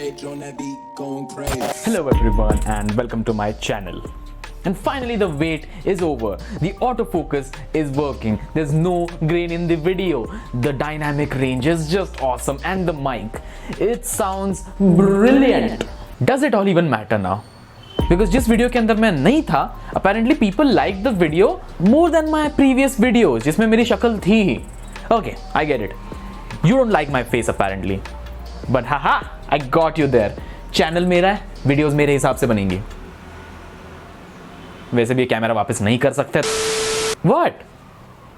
rage on that beat, going crazy. Hello everyone and welcome to my channel. And finally the wait is over. The autofocus is working. There's no grain in the video. The dynamic range is just awesome and the mic, it sounds brilliant. Does it all even matter now? Because जिस video के अंदर मैं नहीं था, apparently people liked the video more than my previous videos जिसमें मेरी शक्ल थी ही. Okay, I get it. You don't like my face apparently. But haha, I got you there. Channel मेरा है, वीडियोस मेरे हिसाब से बनेंगी. वैसे भी कैमरा वापस नहीं कर सकते. What?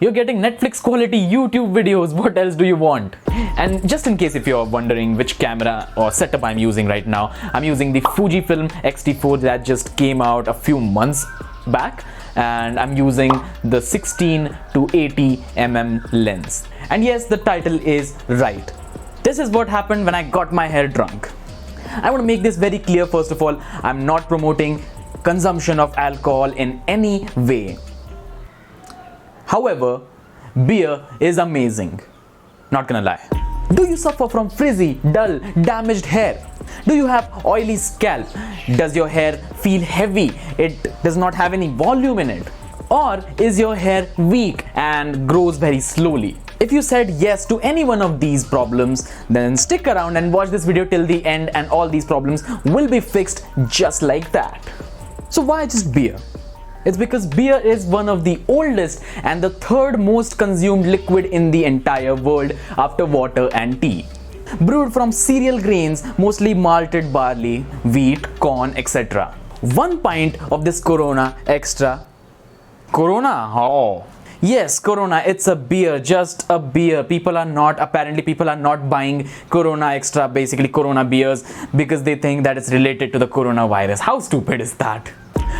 You're getting Netflix quality YouTube videos. What else do you want? And just in case if you're wondering which camera or setup I'm using right now, I'm using the Fujifilm X-T4 that just came out a few months back, and I'm using the 16 to 80 mm lens. And yes, the title is right. This is what happened when I got my hair drunk. I want to make this very clear. First of all, I'm not promoting consumption of alcohol in any way. However, beer is amazing. Not gonna lie. Do you suffer from frizzy, dull, damaged hair? Do you have oily scalp? Does your hair feel heavy? It does not have any volume in it? Or is your hair weak and grows very slowly? If you said yes to any one of these problems, then stick around and watch this video till the end and all these problems will be fixed just like that. So why just beer? It's because beer is one of the oldest and the third most consumed liquid in the entire world after water and tea. Brewed from cereal grains, mostly malted barley, wheat, corn, etc. 1 pint of this Corona Extra. Corona? Oh. Yes, Corona, it's a beer, just a beer. Apparently people are not buying Corona Extra, basically Corona beers, because they think that it's related to the coronavirus. How stupid is that?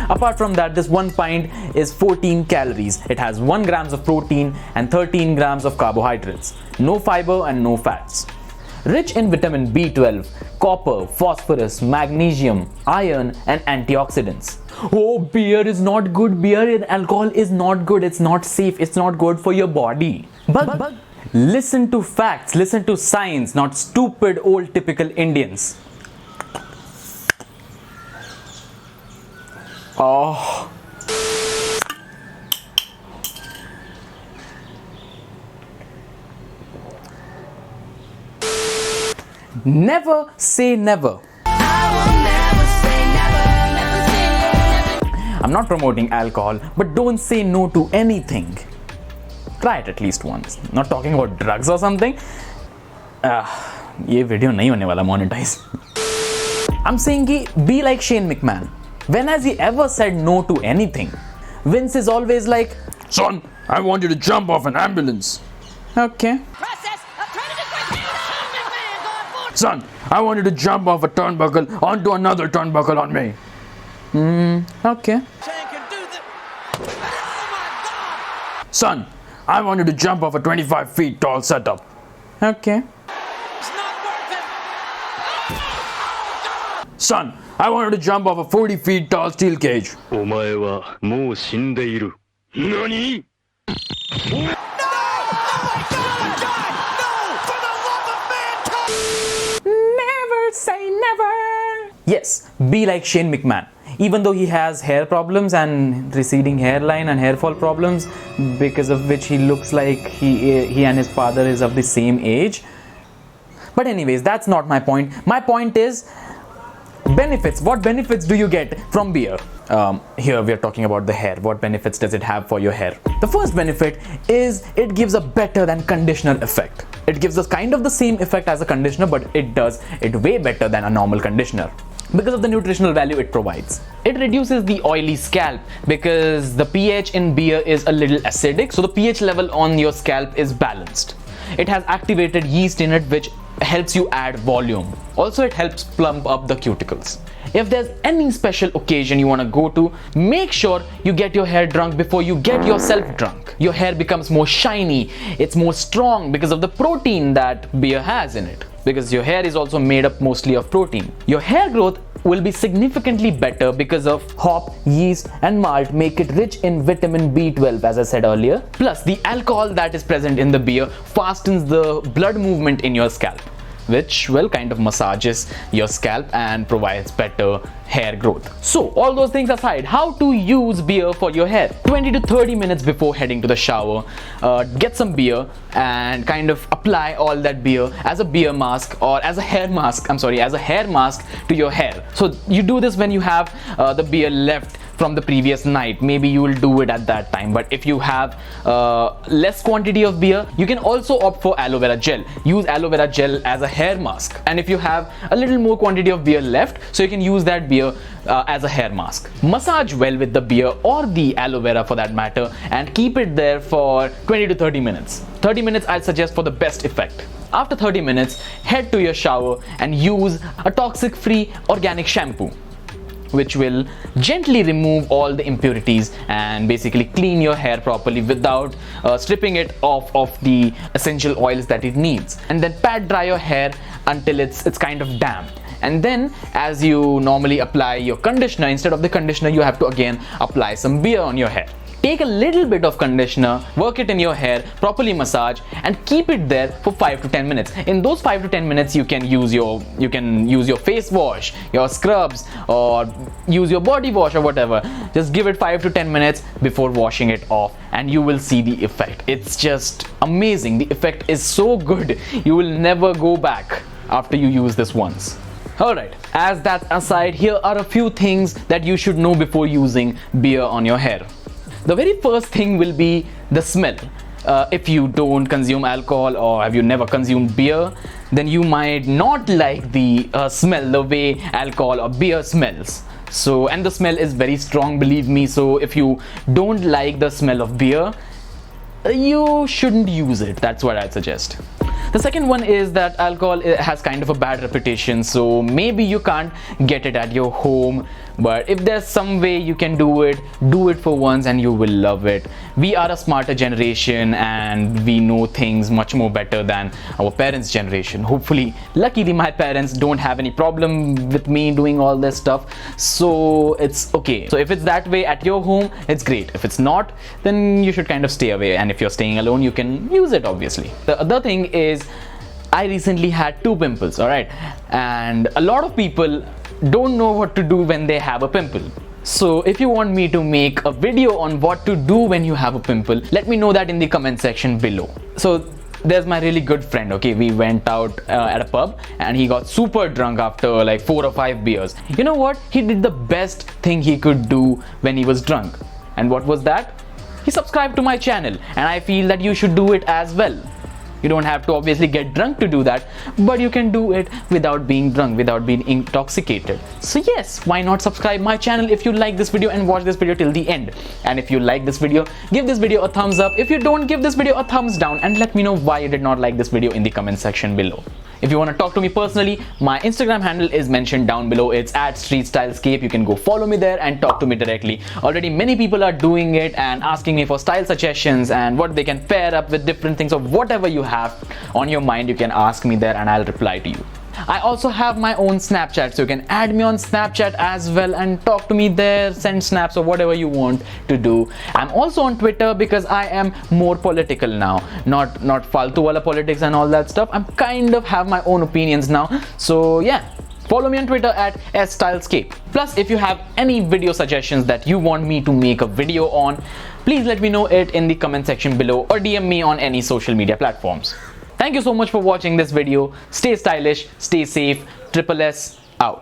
Apart from that, this 1 pint is 14 calories. It has 1 grams of protein and 13 grams of carbohydrates. No fiber and no fats. Rich in vitamin B12, copper, phosphorus, magnesium, iron and antioxidants. Oh, beer is not good. Beer and alcohol is not good. It's not safe. It's not good for your body. But listen to facts. Listen to science, not stupid old typical Indians. Oh. Never say never. I'm not promoting alcohol, but don't say no to anything. Try it at least once. Not talking about drugs or something. ये video नहीं होने वाला monetize. I'm saying be like Shane McMahon. When has he ever said no to anything? Vince is always like, son, I want you to jump off an ambulance. Okay. Son, I want you to jump off a turnbuckle onto another turnbuckle on me. Okay. Son, I want you to jump off a 25 feet tall setup. Okay. Son, I want you to jump off a 40 feet tall steel cage. お前はもう死んでいる。何? Never say never. Yes, be like Shane McMahon. Even though he has hair problems and receding hairline and hair fall problems, because of which he looks like he and his father is of the same age. But anyways, that's not my point. My point is benefits. What benefits do you get from beer? Here we are talking about the hair. What benefits does it have for your hair? The first benefit is it gives a better than conditioner effect. It gives us kind of the same effect as a conditioner, but it does it way better than a normal conditioner because of the nutritional value it provides. It reduces the oily scalp because the pH in beer is a little acidic, so the pH level on your scalp is balanced. It has activated yeast in it, which helps you add volume. Also, it helps plump up the cuticles. If there's any special occasion you want to go to, make sure you get your hair drunk before you get yourself drunk. Your hair becomes more shiny, it's more strong because of the protein that beer has in it. Because your hair is also made up mostly of protein. Your hair growth will be significantly better because of hop, yeast and malt make it rich in vitamin B12 as I said earlier. Plus the alcohol that is present in the beer fastens the blood movement in your scalp. which will kind of massages your scalp and provides better hair growth. So all those things aside, how to use beer for your hair? 20 to 30 minutes before heading to the shower, get some beer and kind of apply all that beer as a beer mask or as a hair mask, as a hair mask to your hair. So you do this when you have the beer left from the previous night. Maybe you will do it at that time, but if you have less quantity of beer, you can also opt for aloe vera gel. Use aloe vera gel as a hair mask, and if you have a little more quantity of beer left, so you can use that beer as a hair mask. Massage well with the beer or the aloe vera for that matter, and keep it there for 20 to 30 minutes. 30 minutes I'd suggest for the best effect. After 30 minutes, head to your shower and use a toxic free organic shampoo, which will gently remove all the impurities and basically clean your hair properly without stripping it off of the essential oils that it needs. And then pat dry your hair until it's kind of damp. And then as you normally apply your conditioner, instead of the conditioner you have to again apply some beer on your hair. Take a little bit of conditioner, work it in your hair, properly massage, and keep it there for 5 to 10 minutes. In those 5 to 10 minutes, you can use your face wash, your scrubs, or use your body wash or whatever. Just give it 5 to 10 minutes before washing it off, and you will see the effect. It's just amazing. The effect is so good. You will never go back after you use this once. Alright, as that aside, here are a few things that you should know before using beer on your hair. The very first thing will be the smell. If you don't consume alcohol or have you never consumed beer, then you might not like the smell, the way alcohol or beer smells. So, and the smell is very strong, believe me. So if you don't like the smell of beer, you shouldn't use it. That's what I'd suggest. The second one is that alcohol has kind of a bad reputation, so maybe you can't get it at your home, but if there's some way you can do it for once and you will love it. We are a smarter generation and we know things much more better than our parents' generation. Hopefully, luckily my parents don't have any problem with me doing all this stuff, so it's okay. So if it's that way at your home, it's great. If it's not, then you should kind of stay away, and if you're staying alone, you can use it obviously. The other thing is, I recently had 2 pimples, alright, and a lot of people don't know what to do when they have a pimple. So if you want me to make a video on what to do when you have a pimple, let me know that in the comment section below. So there's my really good friend, okay, we went out at a pub and he got super drunk after like 4 or 5 beers. You know what? He did the best thing he could do when he was drunk. And what was that? He subscribed to my channel, and I feel that you should do it as well. You don't have to obviously get drunk to do that, but you can do it without being drunk, without being intoxicated. So yes, why not subscribe my channel if you like this video and watch this video till the end. And if you like this video, give this video a thumbs up. If you don't, give this video a thumbs down, and let me know why you did not like this video in the comment section below. If you want to talk to me personally, my Instagram handle is mentioned down below. It's at StreetStyleScape. You can go follow me there and talk to me directly. Already many people are doing it and asking me for style suggestions and what they can pair up with different things, or whatever you have on your mind, you can ask me there and I'll reply to you. I also have my own Snapchat, so you can add me on Snapchat as well and talk to me there, send snaps or whatever you want to do. I'm also on Twitter because I am more political now, not faltu wala politics and all that stuff. I'm kind of have my own opinions now, so yeah, follow me on Twitter at StreetStyleScape. Plus, if you have any video suggestions that you want me to make a video on, please let me know it in the comment section below or DM me on any social media platforms. Thank you so much for watching this video. Stay stylish, stay safe. Triple S out.